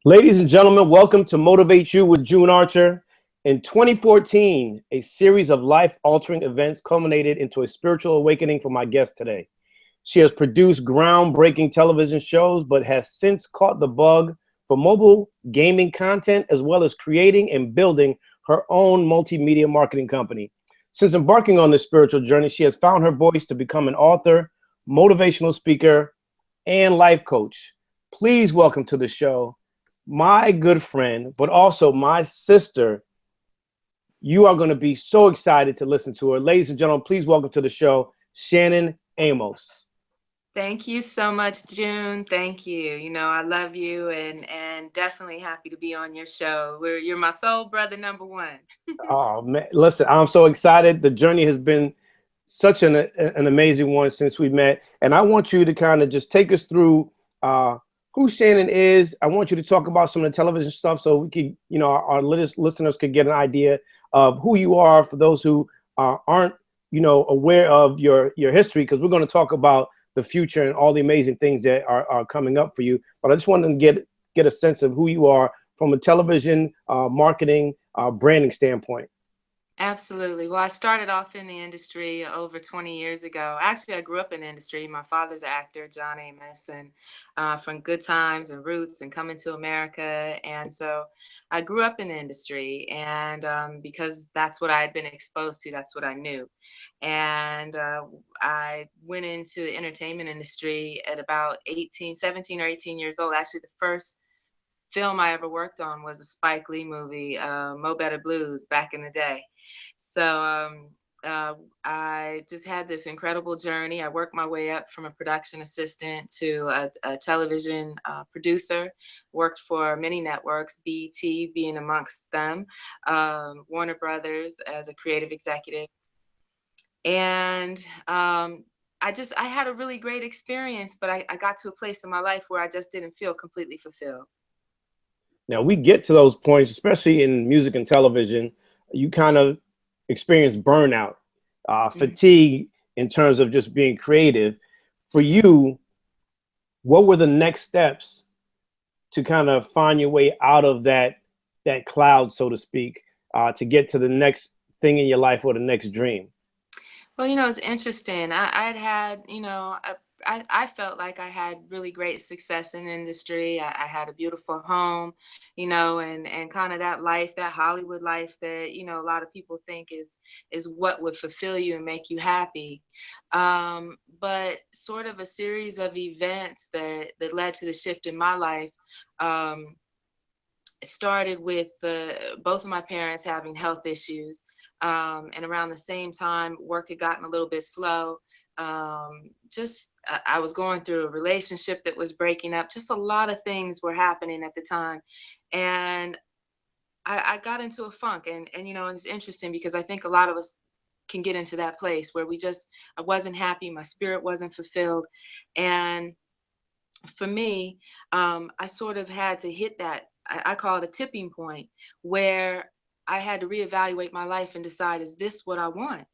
Ladies and gentlemen, welcome to Motivate You with June Archer. In 2014, a series of life-altering events culminated into a spiritual awakening for my guest today. She has produced groundbreaking television shows, but has since caught the bug for mobile gaming content, as well as creating and building her own multimedia marketing company. Since embarking on this spiritual journey, she has found her voice to become an author, motivational speaker, and life coach. Please welcome to the show my good friend, but also my sister. You are going to be so excited to listen to her. Ladies and gentlemen, please welcome to the show, Shannon Amos. Thank you so much, June. Thank you. I love you and definitely happy to be on your show. You're my soul brother number one. Oh man, listen, I'm so excited. The journey has been such an amazing one since we met, and I want you to kind of just take us through who Shannon is. I want you to talk about some of the television stuff so we could, our listeners could get an idea of who you are for those who aren't, aware of your history, because we're going to talk about the future and all the amazing things that are coming up for you. But I just wanted to get a sense of who you are from a television marketing branding standpoint. Absolutely. Well, I started off in the industry over 20 years ago. Actually, I grew up in the industry. My father's an actor, John Amos, and from Good Times and Roots and Coming to America. And so I grew up in the industry, and because that's what I had been exposed to, that's what I knew. And I went into the entertainment industry at about 18, 17 or 18 years old. Actually, the first film I ever worked on was a Spike Lee movie, Mo Better Blues, back in the day. So I just had this incredible journey. I worked my way up from a production assistant to a television producer, worked for many networks, BET being amongst them, Warner Brothers as a creative executive. And I had a really great experience, but I got to a place in my life where I just didn't feel completely fulfilled. Now we get to those points, especially in music and television. You kind of experience burnout, fatigue in terms of just being creative. For you, what were the next steps to kind of find your way out of that cloud, so to speak, to get to the next thing in your life or the next dream? Well, it's interesting. I'd had, I felt like I had really great success in the industry. I had a beautiful home, and kind of that life, that Hollywood life that, a lot of people think is what would fulfill you and make you happy. But sort of a series of events that led to the shift in my life. It started with both of my parents having health issues. And around the same time, work had gotten a little bit slow. I was going through a relationship that was breaking up. Just a lot of things were happening at the time. And I got into a funk. And it's interesting because I think a lot of us can get into that place where I wasn't happy. My spirit wasn't fulfilled. And for me, I sort of had to hit that, I call it a tipping point, where I had to reevaluate my life and decide, is this what I want?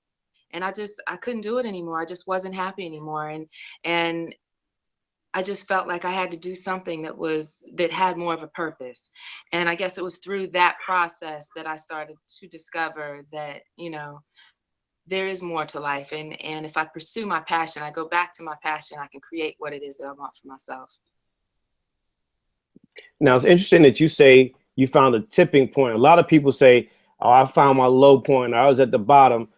And I couldn't do it anymore. I just wasn't happy anymore. And I just felt like I had to do something that had more of a purpose. And I guess it was through that process that I started to discover that, there is more to life. And if I pursue my passion, I go back to my passion, I can create what it is that I want for myself. Now, it's interesting that you say you found a tipping point. A lot of people say, oh, I found my low point. I was at the bottom.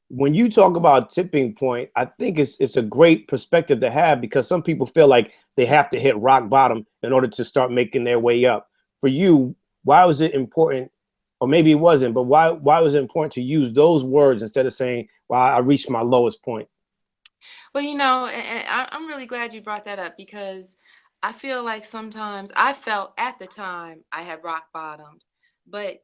When you talk about tipping point, I think it's a great perspective to have, because some people feel like they have to hit rock bottom in order to start making their way up. For you, why was it important, or maybe it wasn't, but why was it important to use those words instead of saying, well, I reached my lowest point? Well, and I'm really glad you brought that up, because I feel like sometimes I felt at the time I had rock bottomed, but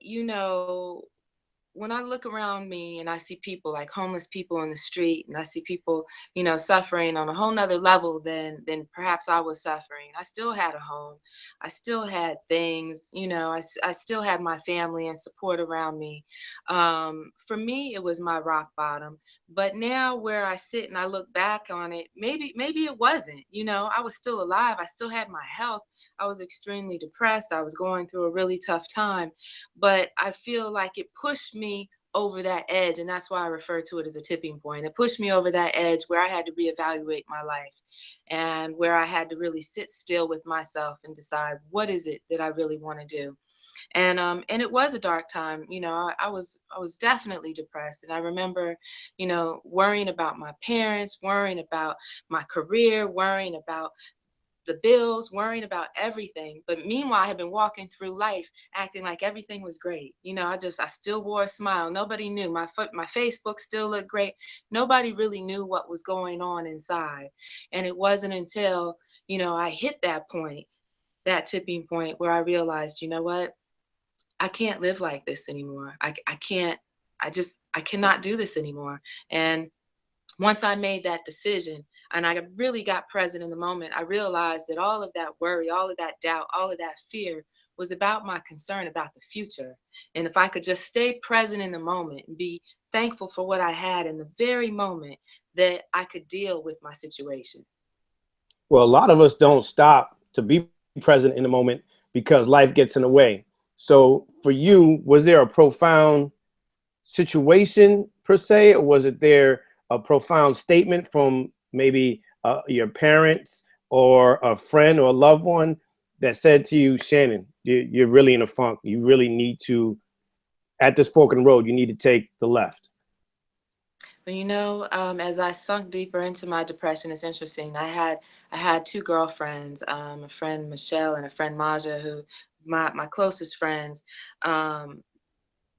when I look around me and I see people like homeless people in the street, and I see people, you know, suffering on a whole nother level than perhaps I was suffering. I still had a home. I still had things, you know, I still had my family and support around me. For me, it was my rock bottom. But now where I sit and I look back on it, maybe it wasn't. You know, I was still alive. I still had my health. I was extremely depressed. I was going through a really tough time, but I feel like it pushed me over that edge, and that's why I refer to it as a tipping point. It pushed me over that edge where I had to reevaluate my life, and where I had to really sit still with myself and decide, what is it that I really want to do. And it was a dark time. You know, I was definitely depressed, and I remember, you know, worrying about my parents, worrying about my career, worrying about the bills, worrying about everything. But meanwhile, I had been walking through life acting like everything was great. You know, I still wore a smile. Nobody knew. My Facebook still looked great. Nobody really knew what was going on inside. And it wasn't until, you know, I hit that point, that tipping point, where I realized, you know what? I can't live like this anymore. I can't, I cannot do this anymore. And once I made that decision and I really got present in the moment, I realized that all of that worry, all of that doubt, all of that fear was about my concern about the future. And if I could just stay present in the moment and be thankful for what I had in the very moment, that I could deal with my situation. Well, a lot of us don't stop to be present in the moment because life gets in the way. So for you, was there a profound situation per se, or was it there a profound statement from maybe your parents or a friend or a loved one that said to you, Shannon, you're really in a funk. You really need to, at this fork in the road, you need to take the left? But you know, as I sunk deeper into my depression, it's interesting. I had two girlfriends, a friend Michelle and a friend Maja, who my closest friends. Um,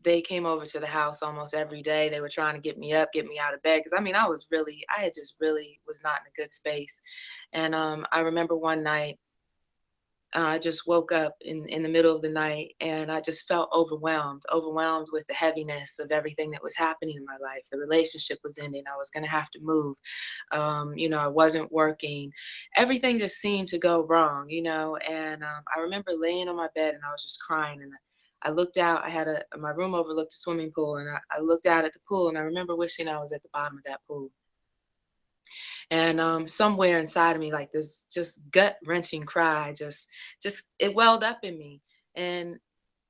they came over to the house almost every day. They were trying to get me up, get me out of bed. Because I mean, I had just really was not in a good space. And I remember one night, I just woke up in the middle of the night, and I just felt overwhelmed with the heaviness of everything that was happening in my life. The relationship was ending. I was going to have to move. You know, I wasn't working. Everything just seemed to go wrong, you know. And I remember laying on my bed and I was just crying. And I looked out. My room overlooked a swimming pool, and I looked out at the pool, and I remember wishing I was at the bottom of that pool. And somewhere inside of me, like this just gut wrenching cry, just it welled up in me. and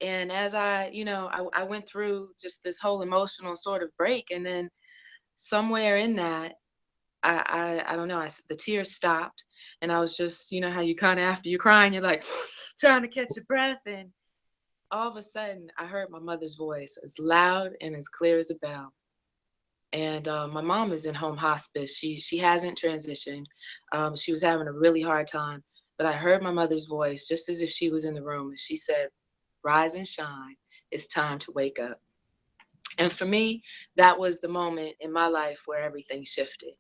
and as I, you know, I went through just this whole emotional sort of break, and then somewhere in that, I don't know, the tears stopped, and I was just, you know how you kind of, after you're crying, you're like trying to catch your breath. And all of a sudden I heard my mother's voice as loud and as clear as a bell. And my mom is in home hospice. She hasn't transitioned. She was having a really hard time, but I heard my mother's voice just as if she was in the room, and she said, "Rise and shine. It's time to wake up." And for me, that was the moment in my life where everything shifted.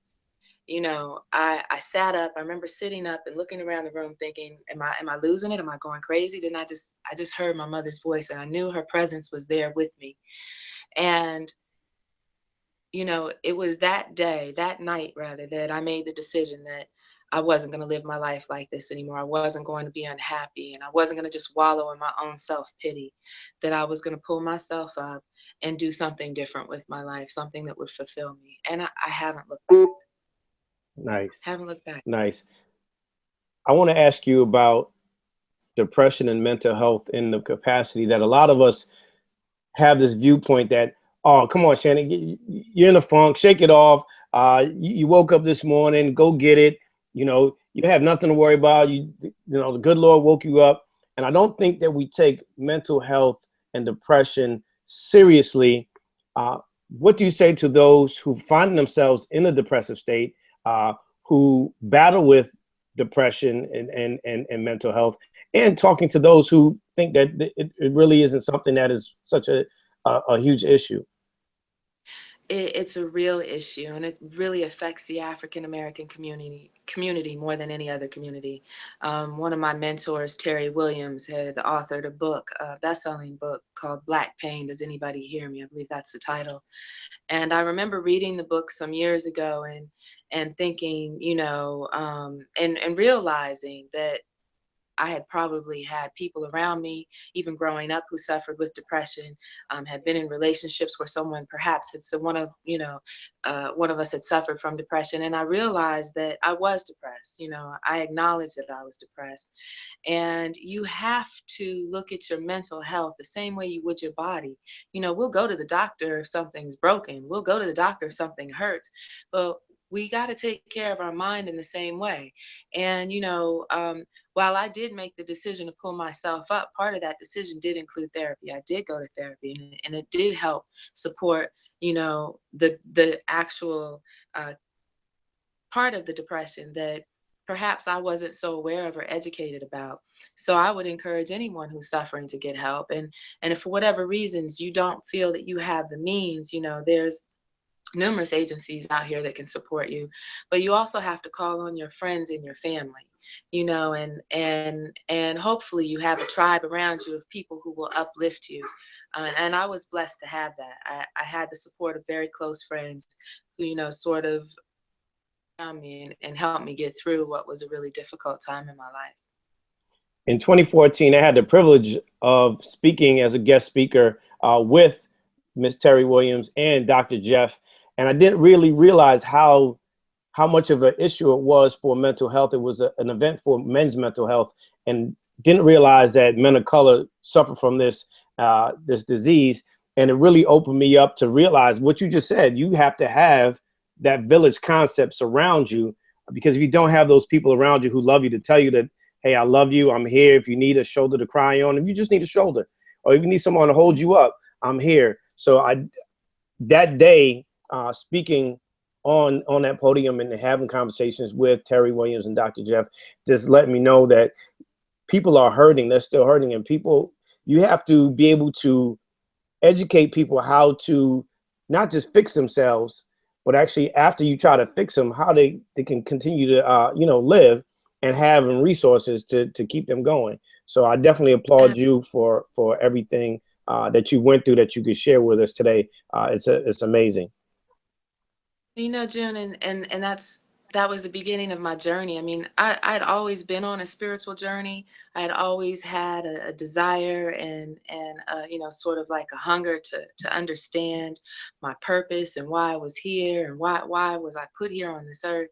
You know, I sat up. I remember sitting up and looking around the room, thinking, "Am I losing it? Am I going crazy?" Then I just heard my mother's voice, and I knew her presence was there with me. And you know, it was that day, that night rather, that I made the decision that I wasn't going to live my life like this anymore. I wasn't going to be unhappy, and I wasn't going to just wallow in my own self pity, that I was going to pull myself up and do something different with my life, something that would fulfill me. And I haven't looked back. Nice, Haven't looked back. nice. I want to ask you about depression and mental health in the capacity that a lot of us have this viewpoint that, oh, come on, Shannon, you're in a funk, shake it off. You woke up this morning, go get it. You know, you have nothing to worry about. You know, the good Lord woke you up. And I don't think that we take mental health and depression seriously. What do you say to those who find themselves in a depressive state, who battle with depression and mental health, and talking to those who think that it really isn't something that is such a huge issue? It's a real issue, and it really affects the African American community more than any other community. One of my mentors, Terry Williams, had authored a book, a best-selling book called Black Pain. Does anybody hear me? I believe that's the title. And I remember reading the book some years ago and thinking, and realizing that I had probably had people around me, even growing up, who suffered with depression, had been in relationships where someone perhaps had, so one of us had suffered from depression. And I realized that I was depressed. I acknowledged that I was depressed. And you have to look at your mental health the same way you would your body. We'll go to the doctor if something's broken. We'll go to the doctor if something hurts. But we got to take care of our mind in the same way. And, while I did make the decision to pull myself up, part of that decision did include therapy. I did go to therapy, and it did help support, the actual part of the depression that perhaps I wasn't so aware of or educated about. So I would encourage anyone who's suffering to get help. And if for whatever reasons you don't feel that you have the means, there's numerous agencies out here that can support you, but you also have to call on your friends and your family, and hopefully you have a tribe around you of people who will uplift you. And I was blessed to have that. I had the support of very close friends who, sort of around me and helped me get through what was a really difficult time in my life. In 2014, I had the privilege of speaking as a guest speaker with Miss Terry Williams and Dr. Jeff. And I didn't really realize how much of an issue it was for mental health. It was an event for men's mental health, and didn't realize that men of color suffer from this disease. And it really opened me up to realize what you just said. You have to have that village concept surround you, because if you don't have those people around you who love you to tell you that, hey, I love you, I'm here. If you need a shoulder to cry on, if you just need a shoulder, or if you need someone to hold you up, I'm here. So that day, speaking on that podium and having conversations with Terry Williams and Dr. Jeff, just let me know that people are hurting. They're still hurting. And you have to be able to educate people how to not just fix themselves, but actually after you try to fix them, how they can continue to, live and have resources to keep them going. So I definitely applaud you for everything that you went through, that you could share with us today. It's amazing. June, and that was the beginning of my journey. I mean, I'd always been on a spiritual journey. I'd always had a desire and sort of like a hunger to understand my purpose and why I was here and why was I put here on this earth.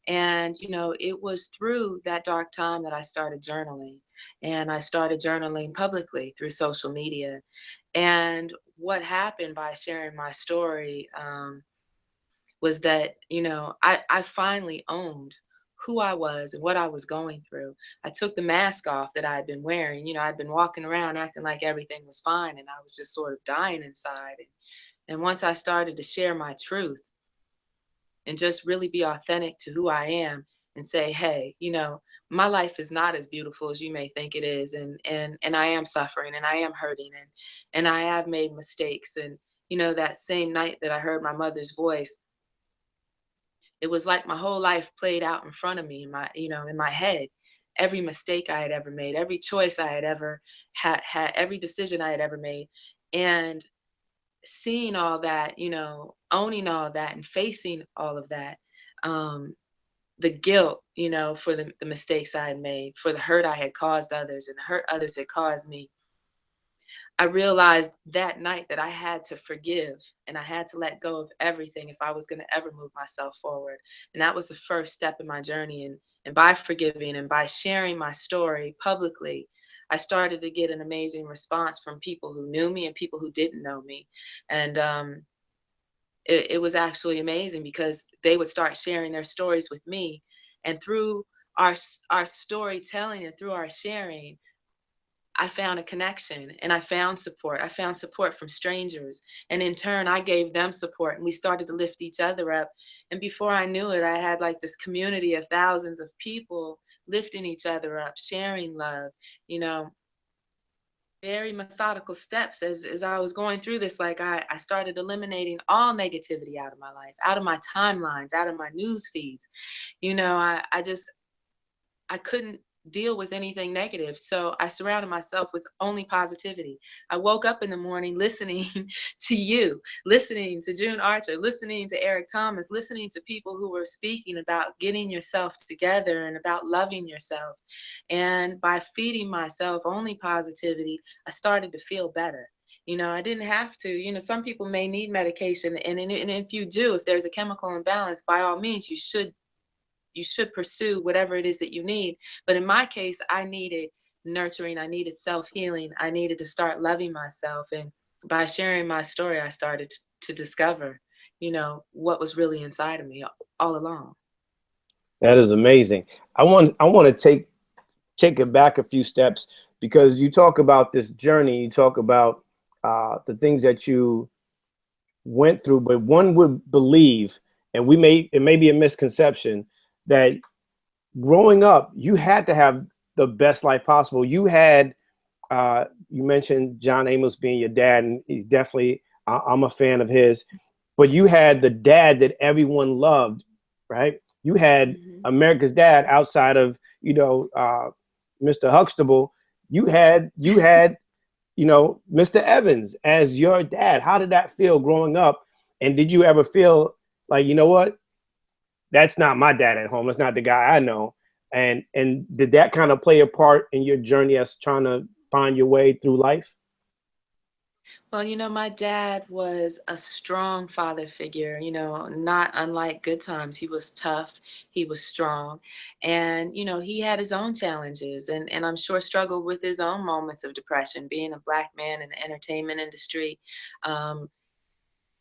And, it was through that dark time that I started journaling, and I started journaling publicly through social media. And what happened by sharing my story, was that, I finally owned who I was and what I was going through. I took the mask off that I had been wearing. I'd been walking around acting like everything was fine, and I was just sort of dying inside. And once I started to share my truth and just really be authentic to who I am and say, hey, my life is not as beautiful as you may think it is. And I am suffering, and I am hurting, and I have made mistakes. And, that same night that I heard my mother's voice, it was like my whole life played out in front of me, in my head. Every mistake I had ever made, every choice I had ever had, every decision I had ever made. And seeing all that, owning all that and facing all of that, the guilt, for the mistakes I had made, for the hurt I had caused others and the hurt others had caused me. I realized that night that I had to forgive, and I had to let go of everything if I was going to ever move myself forward. And that was the first step in my journey. And by forgiving and by sharing my story publicly, I started to get an amazing response from people who knew me and people who didn't know me. And it was actually amazing, because they would start sharing their stories with me. And through our storytelling and through our sharing, I found a connection, and I found support. I found support from strangers. And in turn, I gave them support, and we started to lift each other up. And before I knew it, I had like this community of thousands of people lifting each other up, sharing love, you know. very methodical steps as I was going through this. Like I started eliminating all negativity out of my life, out of my timelines, out of my news feeds. I couldn't deal with anything negative. So I surrounded myself with only positivity. I woke up in the morning listening to you, listening to June Archer, listening to Eric Thomas, listening to people who were speaking about getting yourself together and about loving yourself. And by feeding myself only positivity, I started to feel better. I didn't have to. Some people may need medication, and if you do, if there's a chemical imbalance, by all means, you should pursue whatever it is that you need. But in my case, I needed nurturing, I needed self-healing, I needed to start loving myself. And by sharing my story, I started to discover, what was really inside of me all along. That is amazing. I want to take it back a few steps, because you talk about this journey, you talk about the things that you went through, but one would believe, and it may be a misconception, that growing up you had to have the best life possible. You mentioned John Amos being your dad, and he's definitely, I'm a fan of his, but you had the dad that everyone loved, right? You had Mm-hmm. America's dad outside of, Mr. Huxtable. You had Mr. Evans as your dad. How did that feel growing up? And did you ever feel like, you know what, that's not my dad at home, that's not the guy I know? And did that kind of play a part in your journey as trying to find your way through life? Well, my dad was a strong father figure, not unlike Good Times. He was tough, he was strong, and, he had his own challenges, and I'm sure struggled with his own moments of depression, being a Black man in the entertainment industry. Um,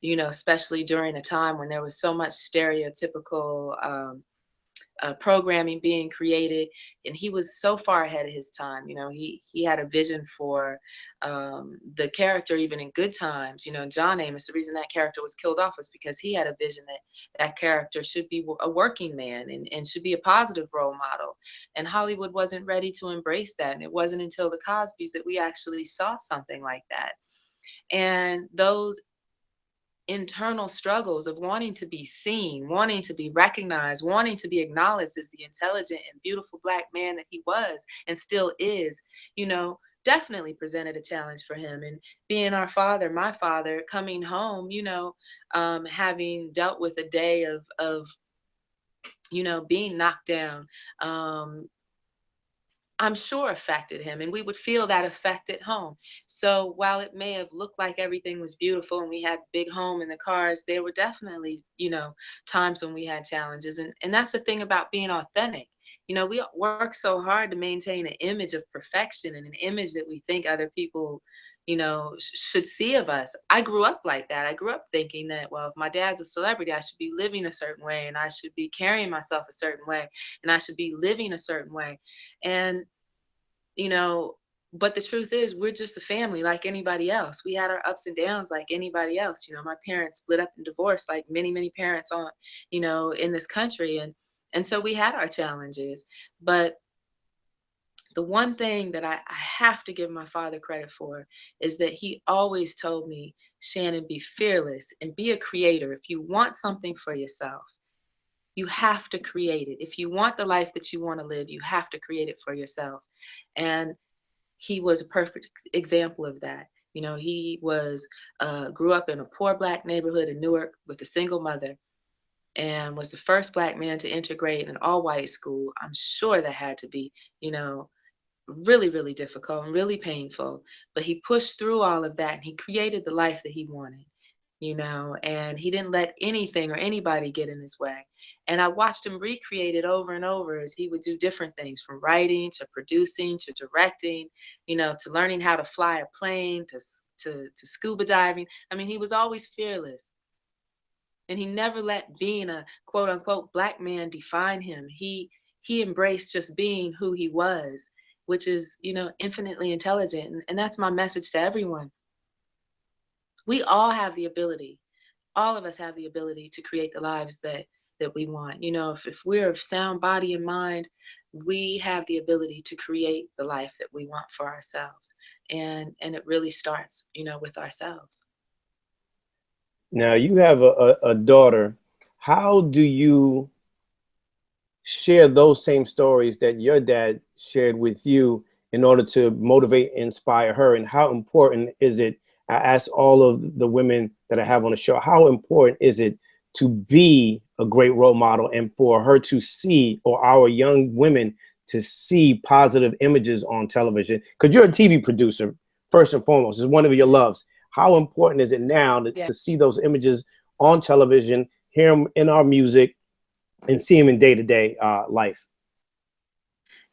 especially during a time when there was so much stereotypical programming being created, and he was so far ahead of his time. He had a vision for the character, even in Good Times. John Amos, the reason that character was killed off was because he had a vision that that character should be a working man, and should be a positive role model. And Hollywood wasn't ready to embrace that, and it wasn't until the Cosbys that we actually saw something like that. And those internal struggles of wanting to be seen, wanting to be recognized, wanting to be acknowledged as the intelligent and beautiful Black man that he was and still is, definitely presented a challenge for him. And being my father, coming home, having dealt with a day of being knocked down, um, I'm sure affected him, and we would feel that effect at home. So while it may have looked like everything was beautiful and we had big home and the cars, there were definitely, times when we had challenges. And that's the thing about being authentic. We work so hard to maintain an image of perfection and an image that we think other people, should see of us. I grew up like that. I grew up thinking that, well, if my dad's a celebrity, I should be living a certain way, and I should be carrying myself a certain way, and I should be living a certain way. And you know but the truth is, we're just a family like anybody else. We had our ups and downs like anybody else. My parents split up and divorced like many, many parents on, in this country. And so we had our challenges. But the one thing that I have to give my father credit for is that he always told me, Shannon, be fearless and be a creator. If you want something for yourself, you have to create it. If you want the life that you want to live, you have to create it for yourself. And he was a perfect example of that. He was grew up in a poor Black neighborhood in Newark with a single mother, and was the first Black man to integrate an all-white school. I'm sure that had to be, you know, really, really difficult and really painful. But he pushed through all of that, and he created the life that he wanted, and he didn't let anything or anybody get in his way. And I watched him recreate it over and over as he would do different things, from writing to producing to directing, to learning how to fly a plane to scuba diving. I mean, he was always fearless. And he never let being a quote unquote Black man define him. He embraced just being who he was, which is, infinitely intelligent. And that's my message to everyone. We all have the ability, all of us have the ability to create the lives that that we want. You know, if we're of sound body and mind, we have the ability to create the life that we want for ourselves. And it really starts, you know, with ourselves. Now you have a daughter. How do you share those same stories that your dad shared with you in order to motivate and inspire her? And how important is it? I ask all of the women that I have on the show, how important is it to be a great role model and for her to see, or our young women to see positive images on television? Because you're a TV producer, first and foremost, is one of your loves. How important is it now Yeah. to see those images on television, hear them in our music, and see them in day-to-day life?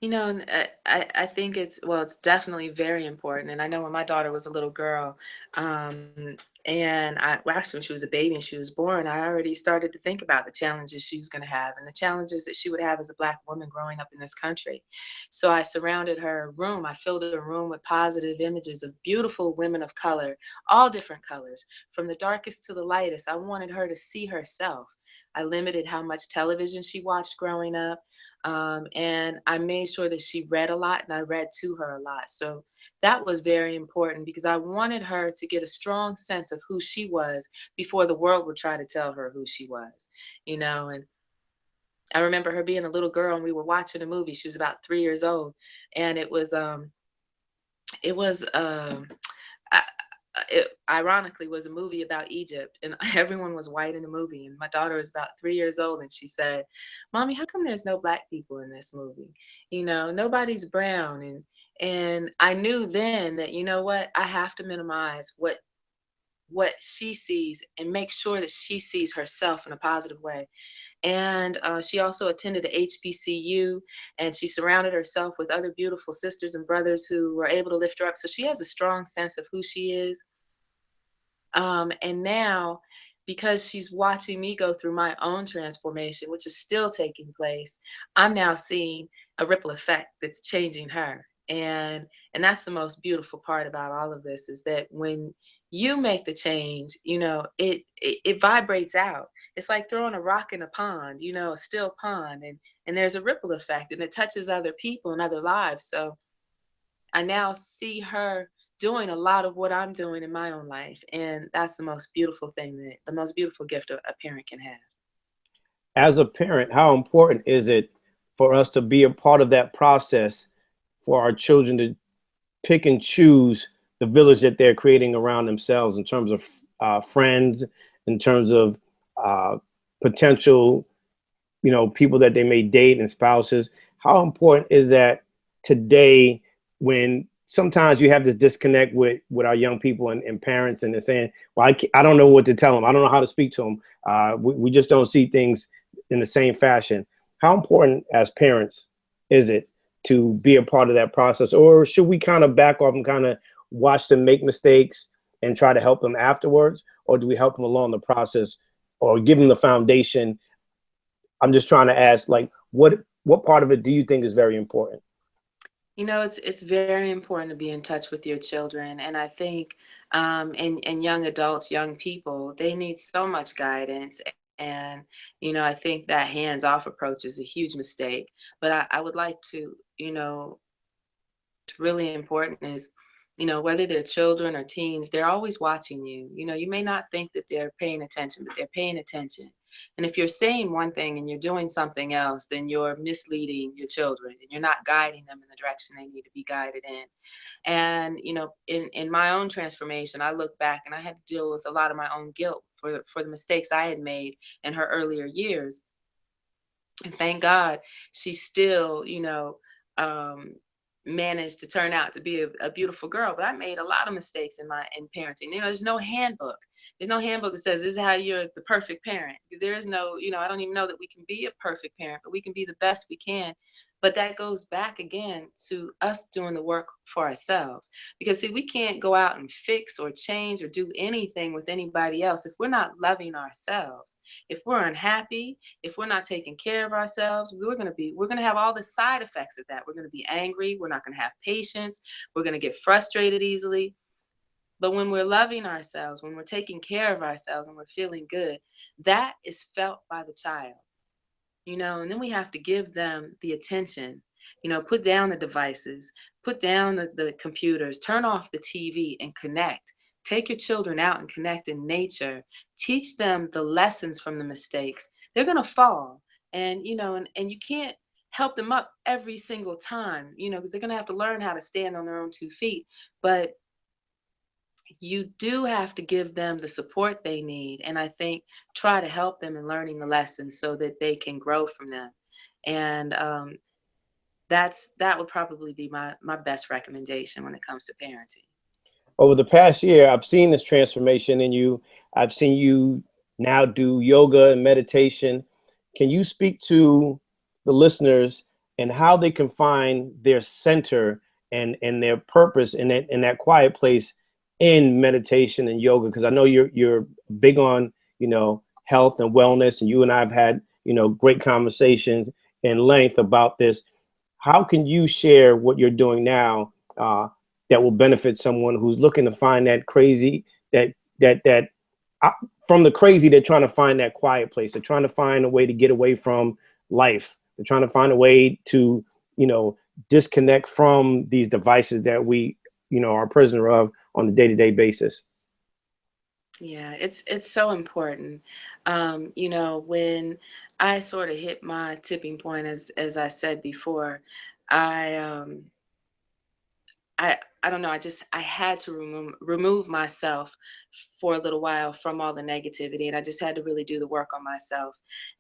You know, and I think it's, well, it's definitely very important. And I know when my daughter was a little girl, and well, actually, when she was a baby and she was born, I already started to think about the challenges she was going to have and the challenges that she would have as a Black woman growing up in this country. So I surrounded her room. I filled her room with positive images of beautiful women of color, all different colors, from the darkest to the lightest. I wanted her to see herself. I limited how much television she watched growing up. And I made sure that she read a lot and I read to her a lot. So that was very important because I wanted her to get a strong sense of who she was before the world would try to tell her who she was, you know. And I remember her being a little girl and we were watching a movie. She was about 3 years old, and it was I, it ironically was a movie about Egypt, and everyone was white in the movie. And my daughter was about 3 years old, and she said, "Mommy, how come there's no Black people in this movie? You know, nobody's brown." And I knew then that, you know what, I have to minimize what she sees and make sure that she sees herself in a positive way. And she also attended a HBCU, and she surrounded herself with other beautiful sisters and brothers who were able to lift her up. So she has a strong sense of who she is. And now, because she's watching me go through my own transformation, which is still taking place, I'm now seeing a ripple effect that's changing her. And that's the most beautiful part about all of this, is that when you make the change, you know, it vibrates out. It's like throwing a rock in a pond, you know, a still pond, and there's a ripple effect, and it touches other people and other lives. So I now see her doing a lot of what I'm doing in my own life. And that's the most beautiful thing, that the most beautiful gift a parent can have. As a parent, how important is it for us to be a part of that process for our children to pick and choose the village that they're creating around themselves in terms of friends, in terms of potential, people that they may date and spouses? How important is that today, when sometimes you have this disconnect with our young people and parents, and they're saying, well, I don't know what to tell them. I don't know how to speak to them. We just don't see things in the same fashion. How important as parents is it to be a part of that process? Or should we kind of back off and kind of watch them make mistakes and try to help them afterwards? Or do we help them along the process or give them the foundation? I'm just trying to ask, like, what part of it do you think is very important? You know, it's very important to be in touch with your children, and I think, and young adults, young people, they need so much guidance. And you know, I think that hands-off approach is a huge mistake. But I would like to, you know, what's really important is, you know, whether they're children or teens, they're always watching you. You know, you may not think that they're paying attention, but they're paying attention. And if you're saying one thing and you're doing something else, then you're misleading your children and you're not guiding them in the direction they need to be guided in. And, you know, in my own transformation, I look back and I had to deal with a lot of my own guilt for the mistakes I had made in her earlier years. And thank God she still, you know, um, managed to turn out to be a beautiful girl. But I made a lot of mistakes in parenting. You know, there's no handbook. There's no handbook that says this is how you're the perfect parent. Because there is no, you know, I don't even know that we can be a perfect parent, but we can be the best we can. But that goes back again to us doing the work for ourselves. Because see, we can't go out and fix or change or do anything with anybody else if we're not loving ourselves. If we're unhappy, if we're not taking care of ourselves, we're going to have all the side effects of that. We're going to be angry, we're not going to have patience, we're going to get frustrated easily. But when we're loving ourselves, when we're taking care of ourselves and we're feeling good, that is felt by the child. and then we have to give them the attention, put down the devices, put down the computers, turn off the TV and connect. Take your children out and connect in nature. Teach them the lessons from the mistakes. They're going to fall. And you can't help them up every single time, because they're going to have to learn how to stand on their own 2 feet. But you do have to give them the support they need, and I think try to help them in learning the lessons so that they can grow from them. And that would probably be my best recommendation when it comes to parenting. Over the past year, I've seen this transformation in you. I've seen you now do yoga and meditation. Can you speak to the listeners and how they can find their center and their purpose in that quiet place in meditation and yoga? Because I know you're big on, health and wellness, and you and I have had, great conversations in length about this. How can you share what you're doing now that will benefit someone who's looking to find that crazy, that from the crazy, they're trying to find that quiet place. They're trying to find a way to get away from life. They're trying to find a way to, disconnect from these devices that we, are a prisoner of on a day-to-day basis. Yeah, it's so important. When I sort of hit my tipping point, as I said before, I I don't know. I had to remove myself for a little while from all the negativity, and I just had to really do the work on myself.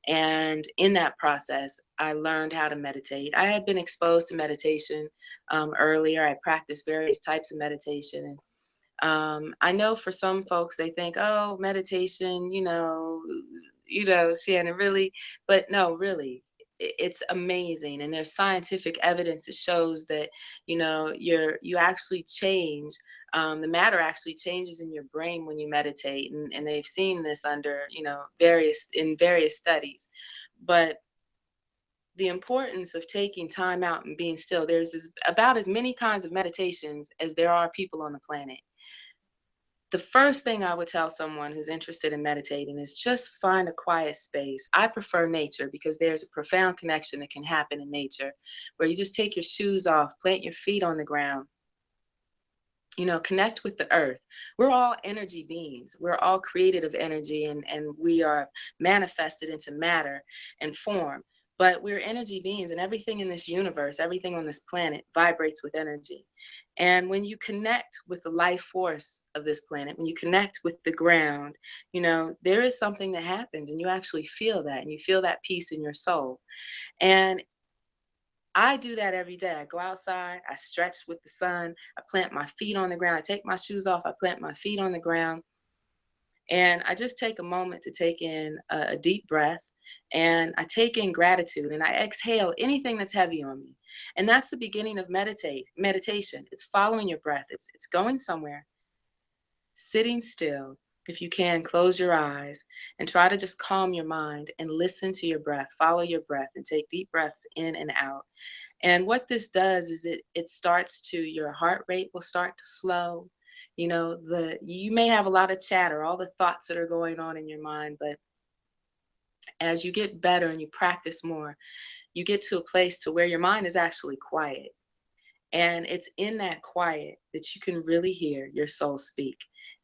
And in that process, I learned how to meditate. I had been exposed to meditation earlier. I practiced various types of meditation, and I know for some folks they think, oh, meditation, Shannon, really, but no, really, it's amazing, and there's scientific evidence that shows that you actually change. The matter actually changes in your brain when you meditate, and they've seen this under various studies. But the importance of taking time out and being still. About as many kinds of meditations as there are people on the planet. The first thing I would tell someone who's interested in meditating is just find a quiet space. I prefer nature because there's a profound connection that can happen in nature where you just take your shoes off, plant your feet on the ground, connect with the earth. We're all energy beings. We're all created of energy, and we are manifested into matter and form. But we're energy beings, and everything in this universe, everything on this planet vibrates with energy. And when you connect with the life force of this planet, when you connect with the ground, there is something that happens, and you actually feel that, and you feel that peace in your soul. And I do that every day. I go outside, I stretch with the sun, I plant my feet on the ground, I take my shoes off, I plant my feet on the ground, and I just take a moment to take in a deep breath, and I take in gratitude, and I exhale anything that's heavy on me. And that's the beginning of meditation. It's following your breath. It's going somewhere, sitting still. If you can, close your eyes and try to just calm your mind and listen to your breath. Follow your breath and take deep breaths in and out. And what this does is it starts to, your heart rate will start to slow. You may have a lot of chatter, all the thoughts that are going on in your mind, but as you get better and you practice more, you get to a place to where your mind is actually quiet. And it's in that quiet that you can really hear your soul speak.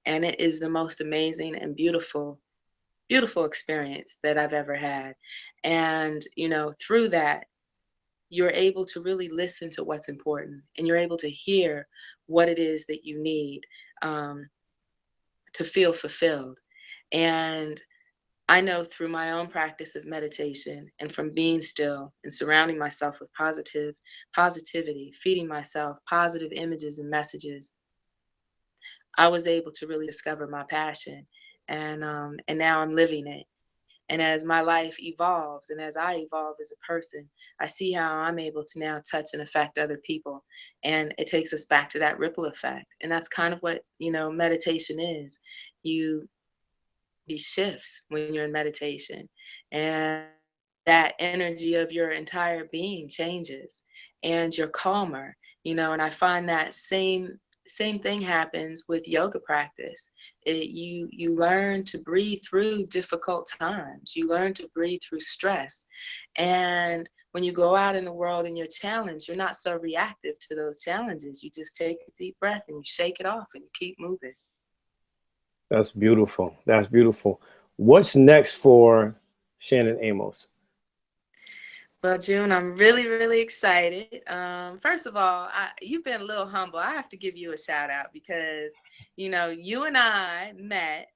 And it is the most amazing and beautiful, beautiful experience that I've ever had. And, through that, you're able to really listen to what's important, and you're able to hear what it is that you need um, to feel fulfilled. And I know through my own practice of meditation and from being still and surrounding myself with positivity, feeding myself positive images and messages, I was able to really discover my passion, and now I'm living it. And as my life evolves and as I evolve as a person, I see how I'm able to now touch and affect other people. And it takes us back to that ripple effect. And that's kind of what, meditation is. You these shifts when you're in meditation, and that energy of your entire being changes, and you're calmer, and I find that same same thing happens with yoga practice. You learn to breathe through difficult times. You learn to breathe through stress. And when you go out in the world and you're challenged, you're not so reactive to those challenges. You just take a deep breath and you shake it off and you keep moving. That's beautiful. That's beautiful. What's next for Shannon Amos? Well, June, I'm really, really excited. First of all, you've been a little humble. I have to give you a shout out because, you and I met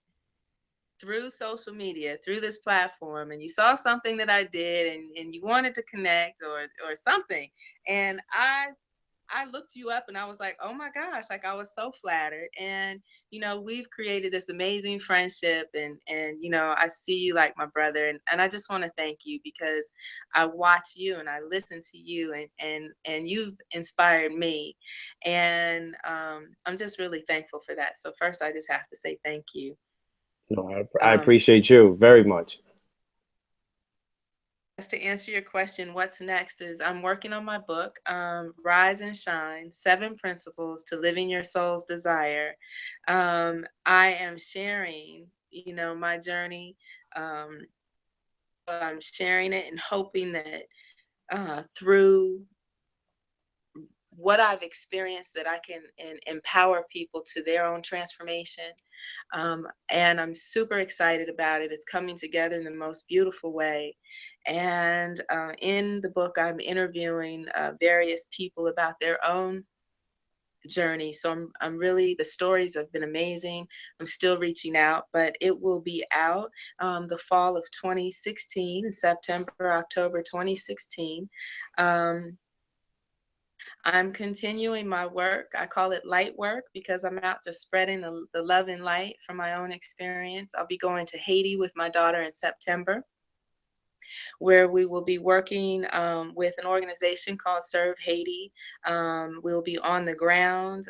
through social media, through this platform, and you saw something that I did, and you wanted to connect or something. And I looked you up and I was like, oh my gosh, like I was so flattered. And, we've created this amazing friendship, and I see you like my brother, and I just want to thank you because I watch you and I listen to you, and you've inspired me. And I'm just really thankful for that. So first I just have to say thank you. No, I Um, appreciate you very much. As to answer your question, what's next is I'm working on my book, Rise and Shine, 7 Principles to Living Your Soul's Desire. I am sharing, my journey. Um, I'm sharing it and hoping that through what I've experienced that I can empower people to their own transformation. And I'm super excited about it. It's coming together in the most beautiful way. And in the book, I'm interviewing various people about their own journey. So I'm really, the stories have been amazing. I'm still reaching out, but it will be out the fall of 2016, September, October 2016. Um, I'm continuing my work. I call it light work because I'm out just spreading the love and light from my own experience. I'll be going to Haiti with my daughter in September, where we will be working with an organization called Serve Haiti. We'll be on the ground,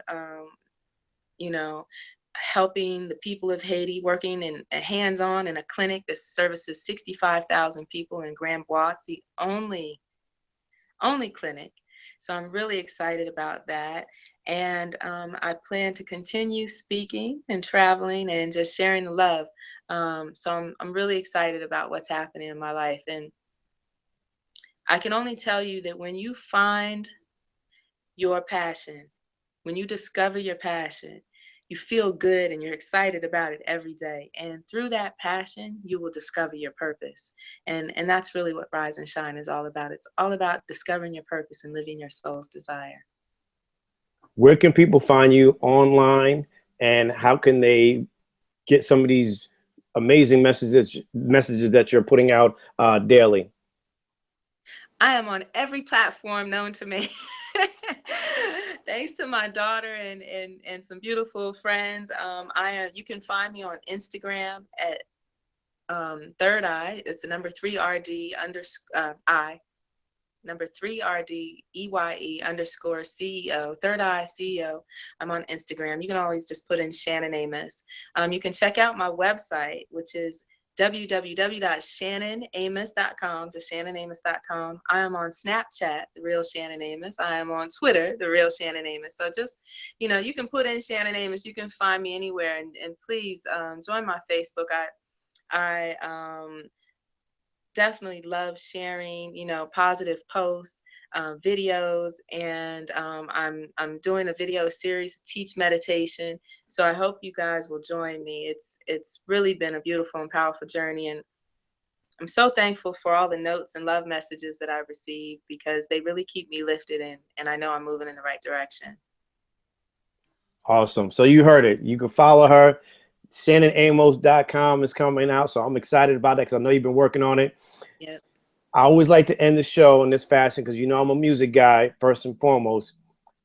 you know, helping the people of Haiti, working in hands-on in a clinic that services 65,000 people in Grand Bois. It's the only clinic. So I'm really excited about that. And I plan to continue speaking and traveling and just sharing the love. So I'm really excited about what's happening in my life. And I can only tell you that when you find your passion, when you discover your passion, you feel good and you're excited about it every day. And through that passion, you will discover your purpose. And that's really what Rise and Shine is all about. It's all about discovering your purpose and living your soul's desire. Where can people find you online, and how can they get some of these amazing messages that you're putting out daily? I am on every platform known to me. Thanks to my daughter and some beautiful friends. You can find me on Instagram at Third Eye. It's a number 3RD I number 3RDEYE underscore CEO, Third Eye CEO. I'm on Instagram. You can always just put in Shannon Amos. You can check out my website, which is www.shannonamos.com, just shannonamos.com. I am on Snapchat, The Real Shannon Amos. I am on Twitter, The Real Shannon Amos. So just, you can put in Shannon Amos. You can find me anywhere. And please join my Facebook. I definitely love sharing, positive posts, videos, and I'm doing a video series to teach meditation. So I hope you guys will join me. It's really been a beautiful and powerful journey, and I'm so thankful for all the notes and love messages that I've received because they really keep me lifted, and I know I'm moving in the right direction. Awesome. So you heard it. You can follow her. ShannonAmos.com is coming out. So I'm excited about that because I know you've been working on it. Yep. I always like to end the show in this fashion because I'm a music guy first and foremost.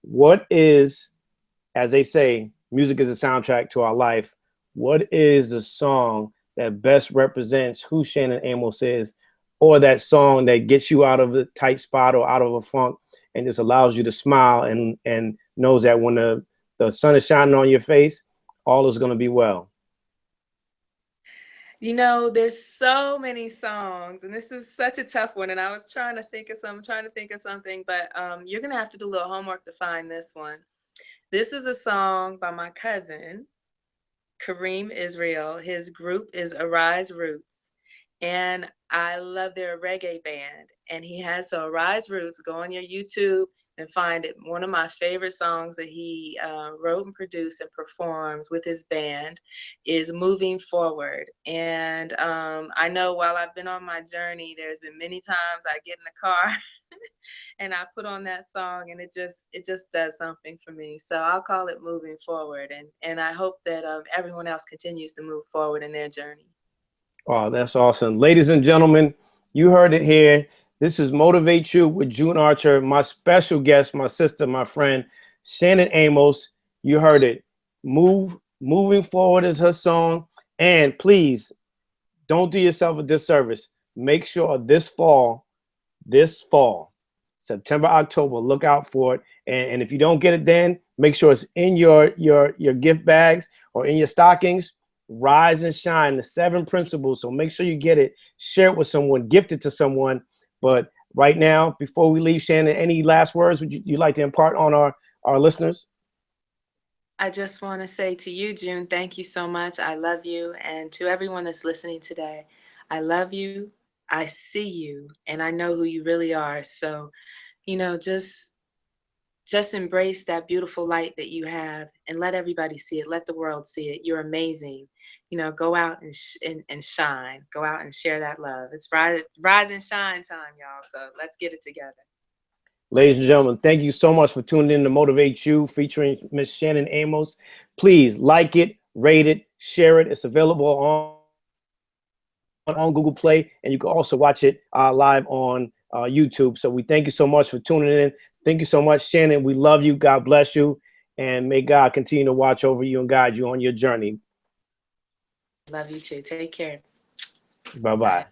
What is, as they say, music is a soundtrack to our life. What is a song that best represents who Shannon Amos is, or that song that gets you out of a tight spot or out of a funk and just allows you to smile and knows that when the sun is shining on your face, all is going to be well? There's so many songs, and this is such a tough one. And I was trying to think of something, but you're gonna have to do a little homework to find this one. This is a song by my cousin, Kareem Israel. His group is Arise Roots. And I love their reggae band. And he has so Arise Roots. Go on your YouTube and find it. One of my favorite songs that he wrote and produced and performs with his band is Moving Forward. And I know while I've been on my journey, there's been many times I get in the car and I put on that song, and it just does something for me. So I'll call it Moving Forward. And I hope that everyone else continues to move forward in their journey. Oh, that's awesome. Ladies and gentlemen, you heard it here. This is Motivate You with June Archer. My special guest, my sister, my friend, Shannon Amos. You heard it. Moving Forward is her song. And please, don't do yourself a disservice. Make sure this fall, September, October, look out for it. And if you don't get it then, make sure it's in your gift bags or in your stockings. Rise and Shine, the 7 principles. So make sure you get it, share it with someone, gift it to someone. But right now, before we leave, Shannon, any last words would you like to impart on our listeners? I just want to say to you, June, thank you so much. I love you. And to everyone that's listening today, I love you. I see you, and I know who you really are. So, just embrace that beautiful light that you have and let everybody see it. Let the world see it. You're amazing. Go out and shine. Go out and share that love. It's rise and shine time, y'all. So let's get it together. Ladies and gentlemen, thank you so much for tuning in to Motivate You featuring Miss Shannon Amos. Please like it, rate it, share it. It's available on Google Play, and you can also watch it live on YouTube. So we thank you so much for tuning in. Thank you so much, Shannon. We love you. God bless you. And may God continue to watch over you and guide you on your journey. Love you too. Take care. Bye-bye.